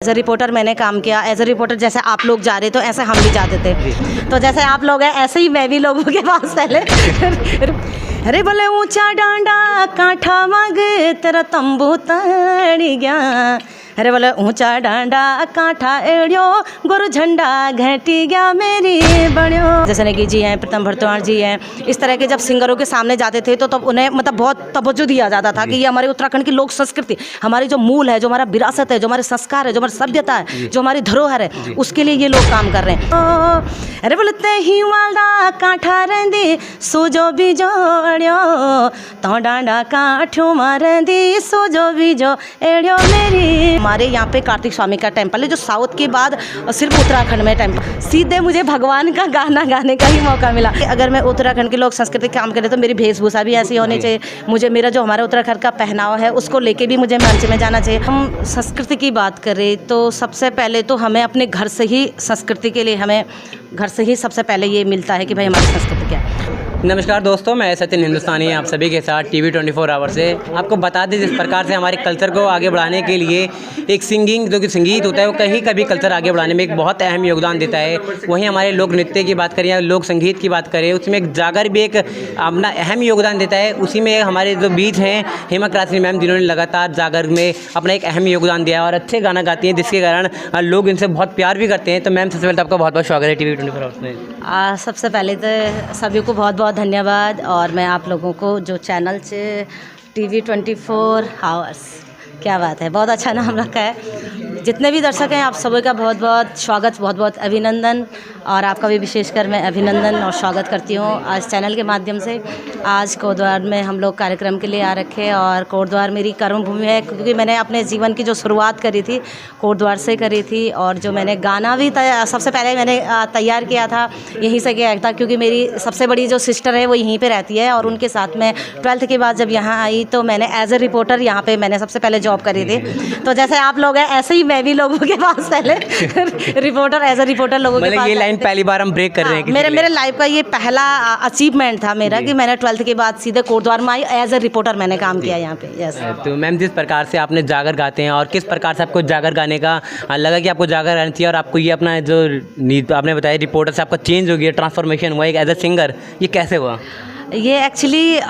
As a reporter मैंने काम किया। एज अ रिपोर्टर जैसे आप लोग जा रहे तो ऐसे हम भी जाते थे। तो जैसे आप लोग हैं ऐसे ही मैं भी लोगों के पास पहले अरे बोले ऊंचा डांडा कांठा मांग तेरा तंबू तड़ गया। अरे बोले ऊंचा डांडा कांठा एड़ियो गुरु झंडा घटी गया मेरी बड़ियो। जैसे नेगी जी हैं, प्रीतम भरद्वाज जी हैं, इस तरह के जब सिंगरों के सामने जाते थे तो तब उन्हें मतलब बहुत तवज्जो दिया जाता था कि ये हमारे उत्तराखंड की लोक संस्कृति, हमारी जो मूल है, जो हमारा विरासत है, जो हमारे संस्कार है, जो हमारी सभ्यता है, जो हमारी धरोहर है, उसके लिए ये लोग काम कर रहे हैं। अरे बोलते ही वाला कांठा रेंदी सोजो बिजोड़ियो तो डांडा काठो मारेंदी सोजो बिजो एड़ियो मेरी। हमारे यहाँ पे कार्तिक स्वामी का टेम्पल है जो साउथ के बाद सिर्फ उत्तराखंड में टेम्पल। सीधे मुझे भगवान का गाना गाने का ही मौका मिला। अगर मैं उत्तराखंड के लोक संस्कृति काम करे तो मेरी वेशभूषा भी ऐसी होनी चाहिए। मुझे मेरा जो हमारे उत्तराखंड का पहनावा है उसको लेके भी मुझे मंच में जाना चाहिए। हम संस्कृति की बात करें तो सबसे पहले तो हमें अपने घर से ही संस्कृति के लिए हमें घर से ही सबसे पहले ये मिलता है कि भाई हमारी संस्कृति क्या है। नमस्कार दोस्तों, मैं सचिन हिंदुस्तानी आप सभी के साथ टीवी 24 आवर से आपको बता दें जिस प्रकार से हमारे कल्चर को आगे बढ़ाने के लिए एक सिंगिंग जो कि संगीत होता है वो कहीं का भी कल्चर आगे बढ़ाने में एक बहुत अहम योगदान देता है। वहीं हमारे लोक नृत्य की बात करें या लोक संगीत की बात करें उसमें एक जागर भी एक अपना अहम योगदान देता है। उसी में हमारे जो बीच हैं हेमा क्रांति मैम जिन्होंने लगातार जागर में अपना एक अहम योगदान दिया और अच्छे गाना गाती हैं जिसके कारण लोग इनसे बहुत प्यार भी करते हैं। तो मैम सबसे पहले तो आपका बहुत बहुत स्वागत है टीवी 24 आवर्स में। सबसे पहले तो सभी को बहुत बहुत धन्यवाद। और मैं आप लोगों को जो चैनल से टीवी 24 आवर्स, क्या बात है, बहुत अच्छा नाम रखा है। जितने भी दर्शक हैं आप सभी का बहुत बहुत स्वागत, बहुत बहुत अभिनंदन। और आपका भी विशेषकर मैं अभिनंदन और स्वागत करती हूँ आज चैनल के माध्यम से। आज कोटद्वार में हम लोग कार्यक्रम के लिए आ रखे और कोटद्वार मेरी कर्मभूमि है क्योंकि मैंने अपने जीवन की जो शुरुआत करी थी कोटद्वार से करी थी। और जो मैंने गाना भी सबसे पहले मैंने तैयार किया था यहीं से किया था क्योंकि मेरी सबसे बड़ी जो सिस्टर है वो यहीं पर रहती है और उनके साथ मैं 12th के बाद जब यहाँ आई तो मैंने एज अ रिपोर्टर यहाँ पर मैंने सबसे पहले जॉब करी थी। तो जैसे आप लोग हैं ऐसे ही मैं भी लोगों के पास पहले रिपोर्टर एज अ रिपोर्टर लोगों के पास। ये लाइन पहली बार हम ब्रेक कर रहे हैं। मेरे लाइफ का ये पहला अचीवमेंट था मेरा कि मैंने 12th के बाद सीधे कोटद्वार में आई एज अ रिपोर्टर मैंने काम किया यहाँ पे। यस। तो मैम जिस प्रकार से आपने जागर गाते हैं और किस प्रकार से आपको जागर गाने का लगा कि आपको जागर गानी चाहिए और आपको ये अपना जो आपने बताया रिपोर्टर से आपका चेंज हो गया, ट्रांसफॉर्मेशन हुआ एक एज अ सिंगर, ये कैसे हुआ? ये एक्चुअली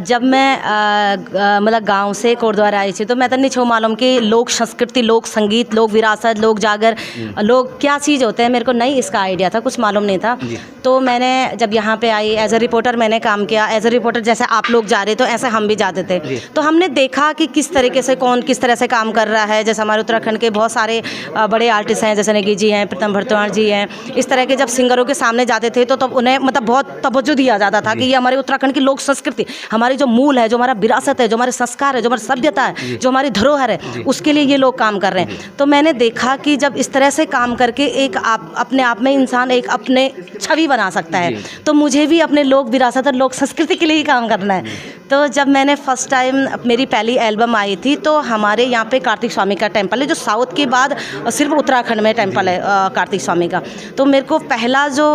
जब मैं मतलब गांव से कोटद्वार आई थी तो मैं तो नहीं छो मालूम कि लोक संस्कृति, लोक संगीत, लोक विरासत, लोक जागर, लोग क्या चीज़ होते हैं मेरे को नहीं इसका आइडिया था, कुछ मालूम नहीं था। तो मैंने जब यहाँ पे आई एज अ रिपोर्टर मैंने काम किया। एज अ रिपोर्टर जैसे आप लोग जा रहे तो ऐसे हम भी जाते थे। तो हमने देखा कि किस तरीके से कौन किस तरह से काम कर रहा है। जैसे हमारे उत्तराखंड के बहुत सारे बड़े आर्टिस्ट हैं जैसे नेगी जी हैं, प्रीतम भरद्वाज जी हैं, इस तरह के जब सिंगरों के सामने जाते थे तो तब उन्हें मतलब बहुत तवज्जो दिया जाता था कि ये हमारे उत्तराखंड की लोक संस्कृति, हमारी जो मूल है, जो हमारा विरासत है, जो हमारे संस्कार है, जो हमारी सभ्यता है, जो हमारी धरोहर है, उसके लिए ये लोग काम कर रहे हैं। तो मैंने देखा कि जब इस तरह से काम करके एक अपने आप में इंसान एक अपने छवि बना सकता है तो मुझे भी अपने लोक विरासत और लोक संस्कृति के लिए ही काम करना है। तो जब मैंने फर्स्ट टाइम मेरी पहली एल्बम आई थी तो हमारे यहाँ पे कार्तिक स्वामी का टेम्पल है जो साउथ के बाद सिर्फ उत्तराखंड में टेम्पल है कार्तिक स्वामी का। तो मेरे को पहला जो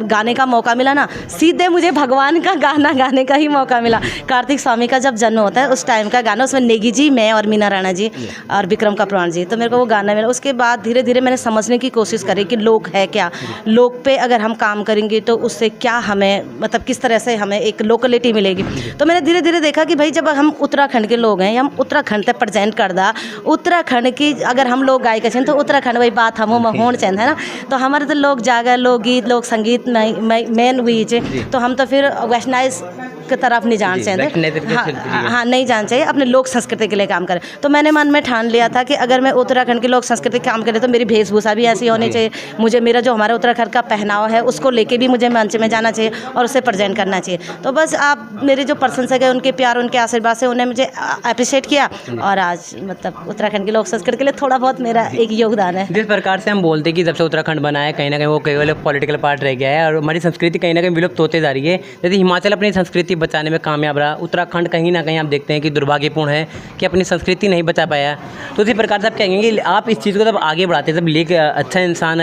गाने का मौका मिला ना, सीधे मुझे भगवान का गाना गाने का ही मौका मिला। कार्तिक स्वामी का जब जन्म होता है उस टाइम का गाना, उसमें नेगी जी, मैं और मीना राणा जी और विक्रम कपरान जी, तो मेरे को वो गाना मिला। उसके बाद धीरे धीरे मैंने समझने की कोशिश करी कि लोक है क्या, लोक पे अगर हम काम करेंगे तो उससे क्या हमें मतलब किस तरह से हमें एक लोकलिटी मिलेगी। तो मैंने धीरे धीरे देखा कि भाई जब हम उत्तराखंड के लोग हैं, हम उत्तराखंड तक प्रेजेंट कर दा, उत्तराखंड की अगर हम लोग गायक हैं तो उत्तराखंड वही बात हम होना चाहिए है ना। तो हमारे तो लोग जागर, लोकगीत, लोक संगीत मेन हुई तो हम तो फिर वेस्टर्नाइज की तरफ नहीं जाना चाहिए। हाँ नहीं जाना चाहिए, अपने लोक संस्कृति के लिए काम करें। तो मैंने मन में ठान लिया था कि अगर मैं उत्तराखंड की लोक संस्कृति काम करें तो मेरी वेशभूषा भी ऐसी होनी चाहिए। मुझे मेरा जो हमारे उत्तराखंड का पहनावा है उसको लेके भी मुझे मंच में जाना चाहिए और उसे प्रेजेंट करना चाहिए। तो बस आप मेरे जो प्रशंसक है उनके प्यार, उनके आशीर्वाद से उन्हें मुझे अप्रिशिएट किया और आज मतलब उत्तराखंड की लोक संस्कृति के लिए थोड़ा बहुत मेरा एक योगदान है। जिस प्रकार से हम बोलते हैं कि जब से उत्तराखंड बना है कहीं ना कहीं वो केवल पॉलिटिकल पार्ट रह गया है और हमारी संस्कृति कहीं ना कहीं विलुप्त होते जा रही है। जैसे हिमाचल अपनी संस्कृति संस्कृति बचाने में कामयाब रहा। उत्तराखंड कहीं ना कहीं आप देखते हैं कि दुर्भाग्यपूर्ण है कि अपनी संस्कृति नहीं बचा पाया। तो इसी प्रकार से आप कहेंगे आप इस चीज़ को जब आगे बढ़ाते हैं, जब लेके अच्छा इंसान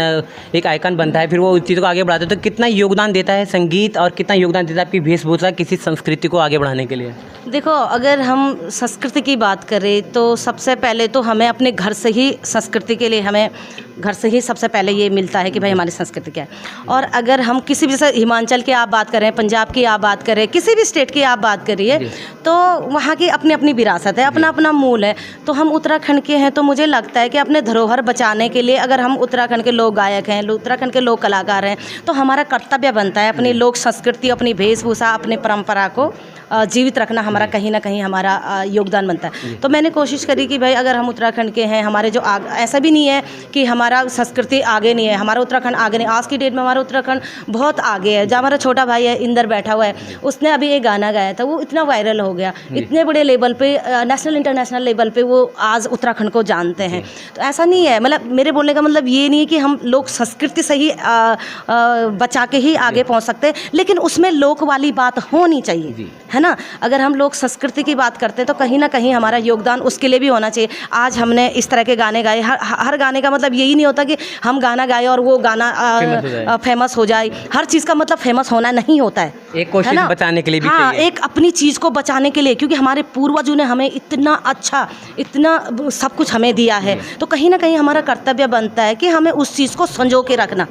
एक आइकन बनता है, फिर वो इस चीज़ को आगे बढ़ाते हैं, तो कितना योगदान देता है संगीत और कितना योगदान देता है आपकी वेशभूषा किसी संस्कृति को आगे बढ़ाने के लिए? देखो, अगर हम संस्कृति की बात करें तो सबसे पहले तो हमें अपने घर से ही संस्कृति के लिए हमें घर से ही सबसे पहले ये मिलता है कि भाई हमारी संस्कृति क्या है। और अगर हम किसी भी, जैसे हिमाचल की आप बात करें, पंजाब की आप बात करें, किसी भी स्टेट की आप बात करिए, तो वहाँ की अपनी अपनी विरासत है, अपना अपना मूल है। तो हम उत्तराखंड के हैं तो मुझे लगता है कि अपने धरोहर बचाने के लिए अगर हम उत्तराखंड के लोक गायक हैं, उत्तराखंड के लोक कलाकार हैं, तो हमारा कर्तव्य बनता है अपनी लोक संस्कृति, अपनी वेशभूषा, अपनी परंपरा को जीवित रखना हमारा कहीं ना कहीं हमारा योगदान बनता है। तो मैंने कोशिश करी कि भाई अगर हम उत्तराखंड के हैं, हमारे जो ऐसा भी नहीं है कि हमारा संस्कृति आगे नहीं है, हमारा उत्तराखंड आगे नहीं। आज की डेट में हमारा उत्तराखंड बहुत आगे है। जहाँ हमारा छोटा भाई है इंदर बैठा हुआ है, उसने अभी एक गाना गाया था, वो इतना वायरल हो गया, इतने बड़े लेवल पे, नेशनल इंटरनेशनल लेवल पे वो आज उत्तराखंड को जानते हैं। तो ऐसा नहीं है, मतलब मेरे बोलने का मतलब ये नहीं है कि हम लोग संस्कृति से ही बचा के ही आगे पहुँच सकते हैं, लेकिन उसमें लोक वाली बात होनी चाहिए, है ना। अगर हम लोग संस्कृति की बात करते हैं तो कहीं ना कहीं हमारा योगदान उसके लिए भी होना चाहिए। आज हमने इस तरह के गाने गाए, हर गाने का मतलब यही नहीं होता कि हम गाना गाए और वो गाना फेमस हो जाए। हर चीज़ का मतलब फेमस होना नहीं होता है, एक कोशिश बचाने के लिए भी हाँ, चाहिए। एक अपनी चीज़ को बचाने के लिए, क्योंकि हमारे पूर्वजों ने हमें इतना अच्छा, इतना सब कुछ हमें दिया है, तो कहीं ना कहीं हमारा कर्तव्य बनता है कि हमें उस चीज़ को संजो के रखना,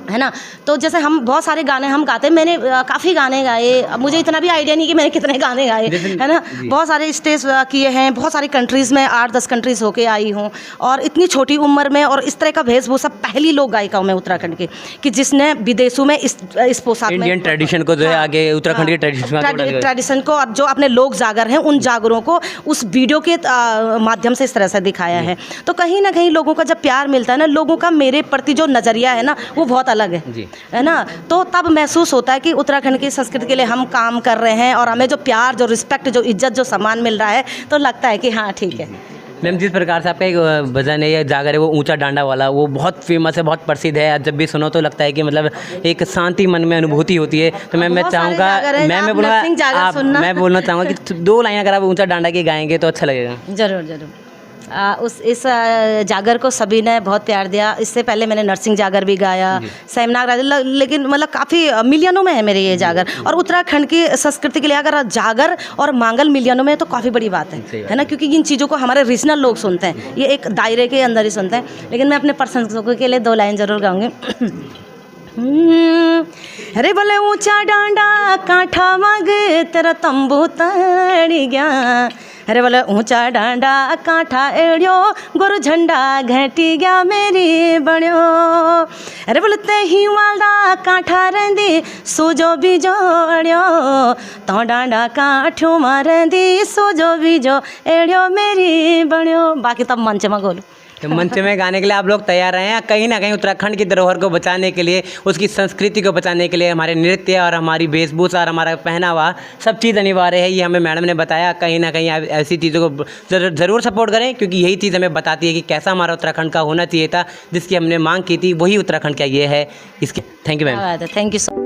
है ना। तो जैसे हम बहुत सारे गाने हम गाते हैं, मैंने काफ़ी गाने गाए, अब मुझे इतना भी आइडिया नहीं कि मैंने कितने गाने गाए, है ना। बहुत सारे स्टेज किए हैं, बहुत सारी कंट्रीज़ में 8-10 कंट्रीज़ होके आई हूँ, और इतनी छोटी उम्र में और इस तरह का वेशभूषा पहली लोक गायिका हूँ मैं उत्तराखंड की, कि जिसने विदेशों में इस पोशाक में इंडियन ट्रेडिशन को जो है आगे उत्तराखंड के ट्रेडिशन को और जो अपने लोक जागर हैं उन जागरों को उस वीडियो के माध्यम से इस तरह से दिखाया है। तो कहीं ना कहीं लोगों का जब प्यार मिलता है ना, लोगों का मेरे प्रति जो नज़रिया है ना, वो बहुत अलग है ना। तो तब महसूस होता है कि उत्तराखंड की संस्कृति के लिए हम काम कर रहे हैं और हमें जो प्यार, जो रिस्पेक्ट, जो इज्जत, जो सम्मान मिल रहा है, तो लगता है कि हाँ ठीक है। मैम, जिस प्रकार से आपका एक भजन है या जागर है, वो ऊंचा डांडा वाला, वो बहुत फेमस है, बहुत प्रसिद्ध है। जब भी सुनो तो लगता है कि मतलब एक शांति मन में अनुभूति होती है। तो मैं चाहूँगा, मैं बोलना चाहूँगा कि 2 लाइन अगर आप ऊंचा डांडा के गाएंगे तो अच्छा लगेगा। जरूर जरूर। इस जागर को सभी ने बहुत प्यार दिया। इससे पहले मैंने नरसिंह जागर भी गाया, सैमनाग राजा, लेकिन मतलब काफ़ी मिलियनों में है मेरे ये जागर। और उत्तराखंड की संस्कृति के लिए अगर जागर और मांगल मिलियनों में है तो काफ़ी बड़ी बात है ना, क्योंकि इन चीज़ों को हमारे रीजनल लोग सुनते हैं, ये एक दायरे के अंदर ही सुनते हैं। लेकिन मैं अपने प्रशंसकों के लिए 2 लाइन जरूर गाऊंगी। अरे बोले ऊंचा डांडा कांठा मग तेरा तंबू तड़ी गया, अरे बोले ऊंचा डांडा कांठा एड़ियो गोरु झंडा घटी गया मेरी बड़ियो, अरे बोले तही वाला कांठा रेंदी सोजो बिजोड़ियो, तो डांडा काठो मारेंदी सोजो बिजो एड़ियो मेरी बड़ियो। बाकी तब मंच में गोलू। तो मंच में गाने के लिए आप लोग तैयार हैं। कहीं ना कहीं उत्तराखंड की धरोहर को बचाने के लिए, उसकी संस्कृति को बचाने के लिए हमारे नृत्य और हमारी वेशभूषा और हमारा पहनावा सब चीज़ अनिवार्य है। ये हमें मैडम ने बताया। कहीं ना कहीं ऐसी चीज़ों को ज़रूर सपोर्ट करें, क्योंकि यही चीज़ हमें बताती है कि कैसा हमारा उत्तराखंड का होना चाहिए था, जिसकी हमने मांग की थी, वही उत्तराखंड का ये है। इसके thank you ma'am. Thank you so